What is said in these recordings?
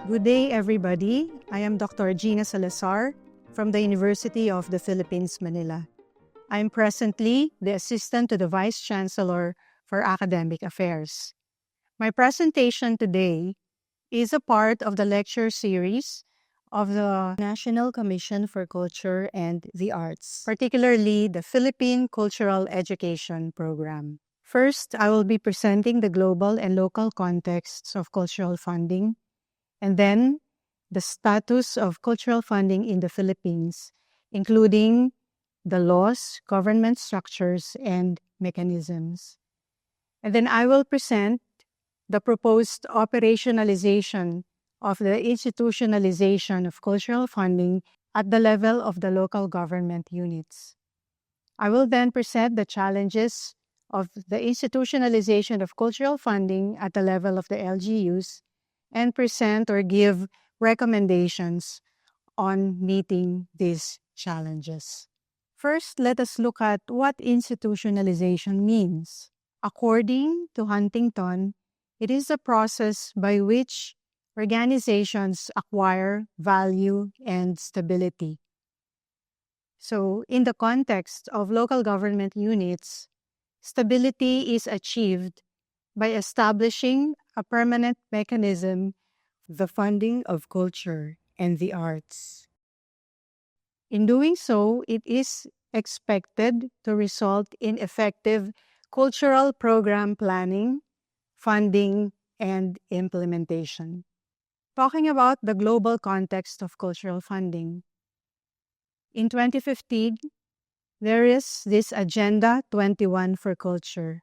Good day, everybody. I am Dr. Gina Salazar from the University of the Philippines, Manila. I am presently the Assistant to the Vice Chancellor for Academic Affairs. My presentation today is a part of the lecture series of the National Commission for Culture and the Arts, particularly the Philippine Cultural Education Program. First, I will be presenting the global and local contexts of cultural funding, and then the status of cultural funding in the Philippines, including the laws, government structures, and mechanisms. And then I will present the proposed operationalization of the institutionalization of cultural funding at the level of the local government units. I will then present the challenges of the institutionalization of cultural funding at the level of the LGUs and present or give recommendations on meeting these challenges. First, let us look at what institutionalization means. According to Huntington, it is a process by which organizations acquire value and stability. So, in the context of local government units, stability is achieved by establishing a permanent mechanism for the funding of culture and the arts. In doing so, it is expected to result in effective cultural program planning, funding, and implementation. Talking about the global context of cultural funding, in 2015, there is this Agenda 21 for Culture.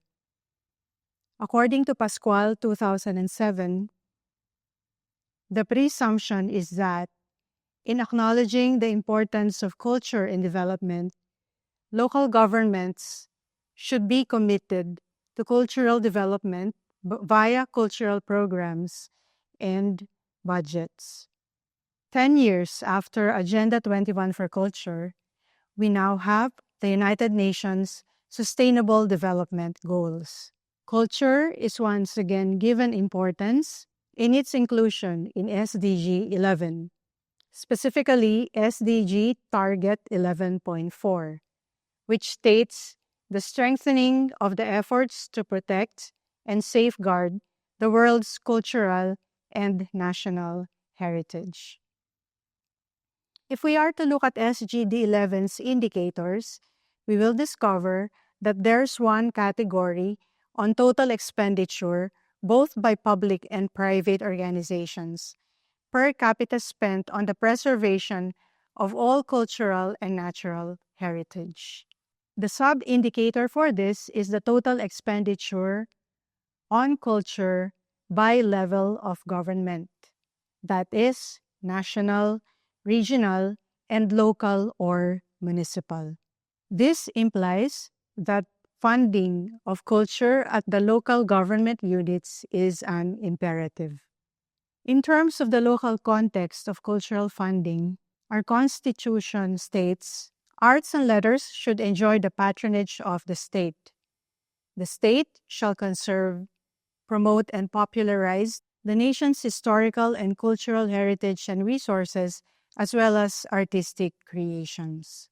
According to Pascual 2007, the presumption is that in acknowledging the importance of culture in development, local governments should be committed to cultural development via cultural programs and budgets. 10 years after Agenda 21 for Culture, we now have the United Nations Sustainable Development Goals. Culture is once again given importance in its inclusion in SDG 11, specifically SDG Target 11.4, which states the strengthening of the efforts to protect and safeguard the world's cultural and national heritage. If we are to look at SGD 11's indicators, we will discover that there's one category on total expenditure, both by public and private organizations, per capita spent on the preservation of all cultural and natural heritage. The sub-indicator for this is the total expenditure on culture by level of government, that is, national, regional, and local or municipal. This implies that funding of culture at the local government units is an imperative. In terms of the local context of cultural funding, our Constitution states, arts and letters should enjoy the patronage of the state. The state shall conserve, promote, and popularize the nation's historical and cultural heritage and resources, as well as artistic creations.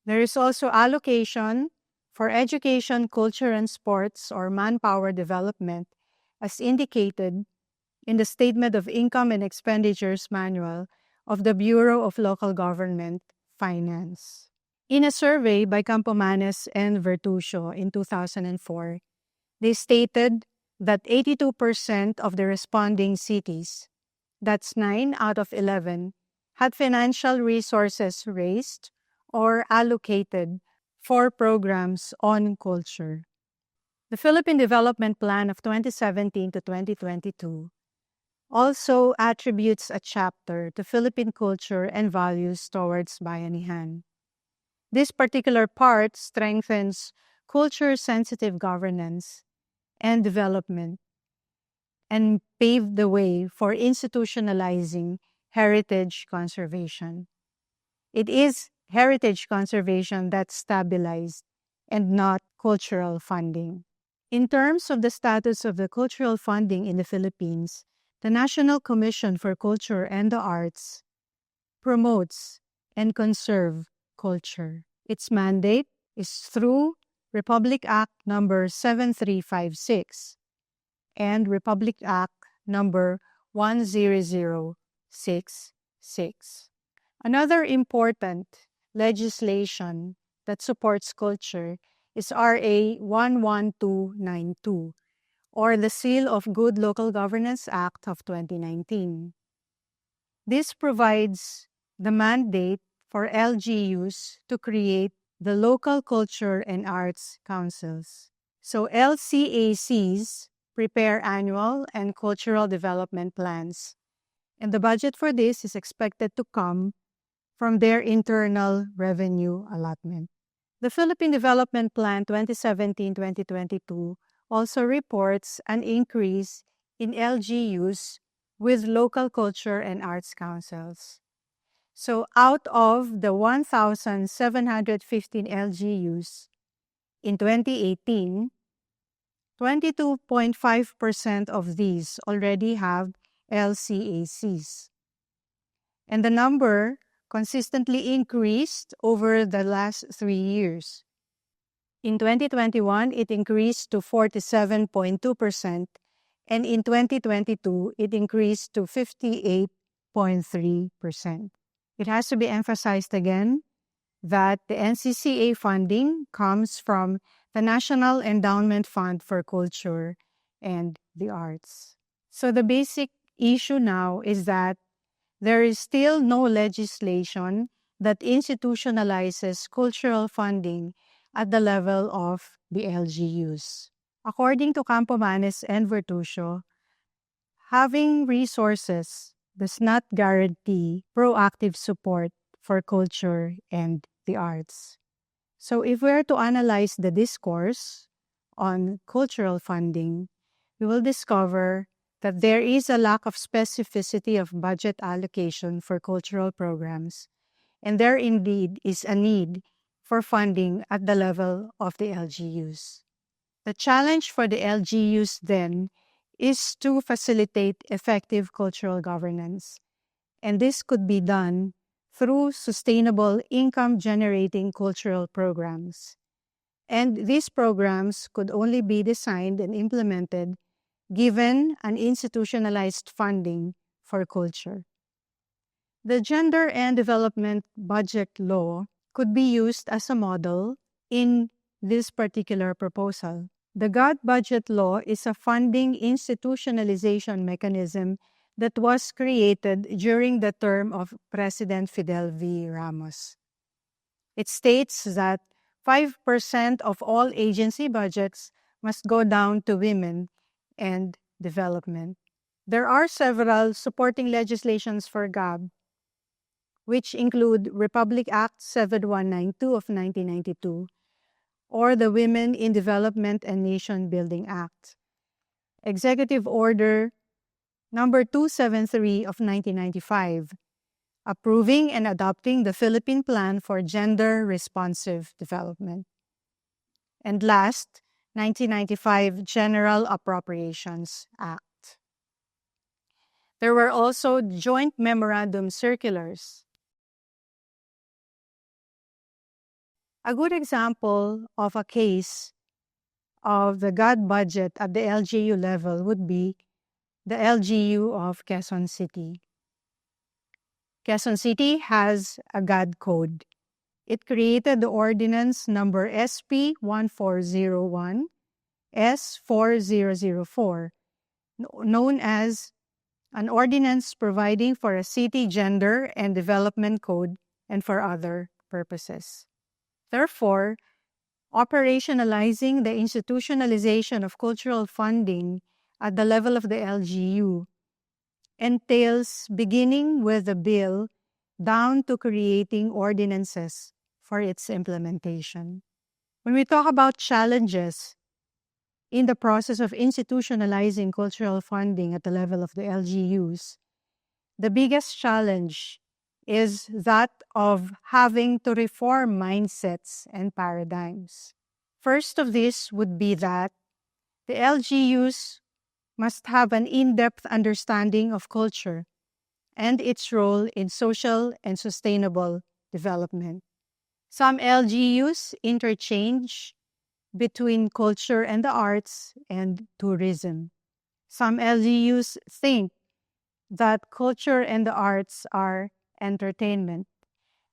There is also allocation for education, culture, and sports or manpower development, as indicated in the Statement of Income and Expenditures Manual of the Bureau of Local Government Finance. In a survey by Campomanes and Vertusio in 2004, they stated that 82% of the responding cities, that's 9 out of 11, had financial resources raised or allocated for programs on culture. The Philippine Development Plan of 2017 to 2022 also attributes a chapter to Philippine culture and values towards bayanihan. This particular part strengthens culture-sensitive governance and development and paved the way for institutionalizing heritage conservation. It is heritage conservation that stabilized and not cultural funding. In terms of the status of the cultural funding in the Philippines, The National Commission for Culture and the Arts promotes and conserve culture. Its mandate is through Republic Act number 7356 and Republic Act number 10066. Another important legislation that supports culture is RA 11292, or the Seal of Good Local Governance Act of 2019. This provides the mandate for LGUs to create the Local Culture and Arts Councils. So LCACs prepare annual and cultural development plans, and the budget for this is expected to come from their internal revenue allotment. The Philippine Development Plan 2017-2022 also reports an increase in LGUs with local culture and arts councils. So out of the 1,715 LGUs in 2018, 22.5% of these already have LCACs. And the number consistently increased over the last 3 years. In 2021, it increased to 47.2%, and in 2022, it increased to 58.3%. It has to be emphasized again that the NCCA funding comes from the National Endowment Fund for Culture and the Arts. So the basic issue now is that there is still no legislation that institutionalizes cultural funding at the level of the LGUs. According to Campomanes and Vertusio, having resources does not guarantee proactive support for culture and the arts. So if we are to analyze the discourse on cultural funding, we will discover that there is a lack of specificity of budget allocation for cultural programs, and there indeed is a need for funding at the level of the LGUs. The challenge for the LGUs then is to facilitate effective cultural governance, and this could be done through sustainable income-generating cultural programs. And these programs could only be designed and implemented given an institutionalized funding for culture. The Gender and Development Budget Law could be used as a model in this particular proposal. The GOD Budget Law is a funding institutionalization mechanism that was created during the term of President Fidel V. Ramos. It states that 5% of all agency budgets must go down to women and development. There are several supporting legislations for GAB, which include Republic Act 7192 of 1992 or the Women in Development and Nation Building Act, Executive Order number 273 of 1995, approving and adopting the Philippine Plan for Gender Responsive Development. And last, 1995 General Appropriations Act. There were also joint memorandum circulars. A good example of a case of the GOD budget at the LGU level would be the LGU of Quezon City. Quezon City has a GOD code. It created the ordinance number SP 1401 S4004, known as an ordinance providing for a city gender and development code and for other purposes. Therefore, operationalizing the institutionalization of cultural funding at the level of the LGU entails beginning with the bill down to creating ordinances for its implementation. When we talk about challenges in the process of institutionalizing cultural funding at the level of the LGUs, the biggest challenge is that of having to reform mindsets and paradigms. First of this would be that the LGUs must have an in-depth understanding of culture and its role in social and sustainable development. Some LGUs interchange between culture and the arts and tourism. Some LGUs think that culture and the arts are entertainment.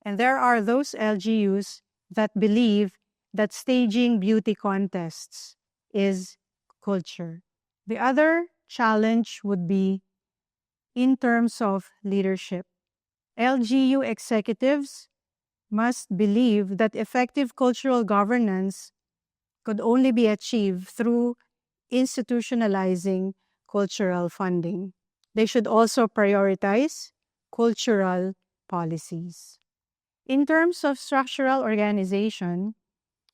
And there are those LGUs that believe that staging beauty contests is culture. The other challenge would be in terms of leadership. LGU executives must believe that effective cultural governance could only be achieved through institutionalizing cultural funding. They should also prioritize cultural policies. In terms of structural organization,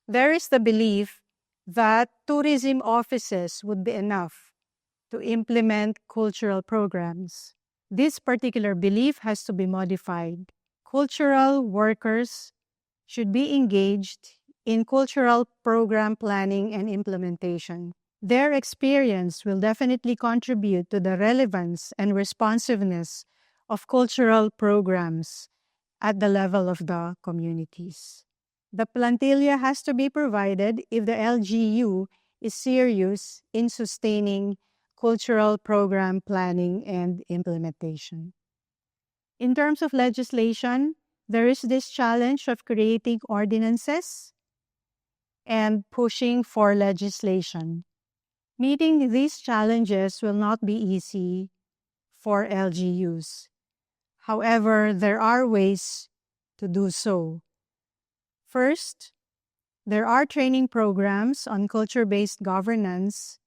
there is the belief that tourism offices would be enough to implement cultural programs. This particular belief has to be modified. Cultural workers should be engaged in cultural program planning and implementation. Their experience will definitely contribute to the relevance and responsiveness of cultural programs at the level of the communities. The plantilla has to be provided if the LGU is serious in sustaining cultural program planning and implementation. In terms of legislation, there is this challenge of creating ordinances and pushing for legislation. Meeting these challenges will not be easy for LGUs. However, there are ways to do so. First, there are training programs on culture-based governance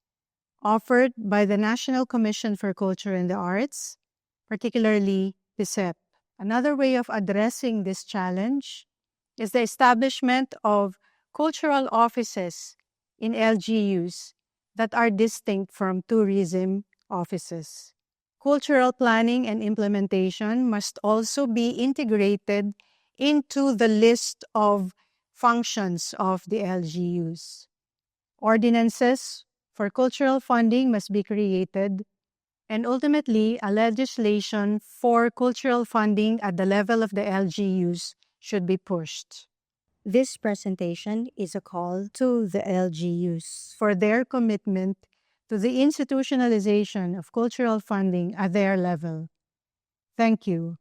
offered by the National Commission for Culture and the Arts, particularly PICEP. Another way of addressing this challenge is the establishment of cultural offices in LGUs that are distinct from tourism offices. Cultural planning and implementation must also be integrated into the list of functions of the LGUs. Ordinances for cultural funding must be created, and ultimately, a legislation for cultural funding at the level of the LGUs should be pushed. This presentation is a call to the LGUs for their commitment to the institutionalization of cultural funding at their level. Thank you.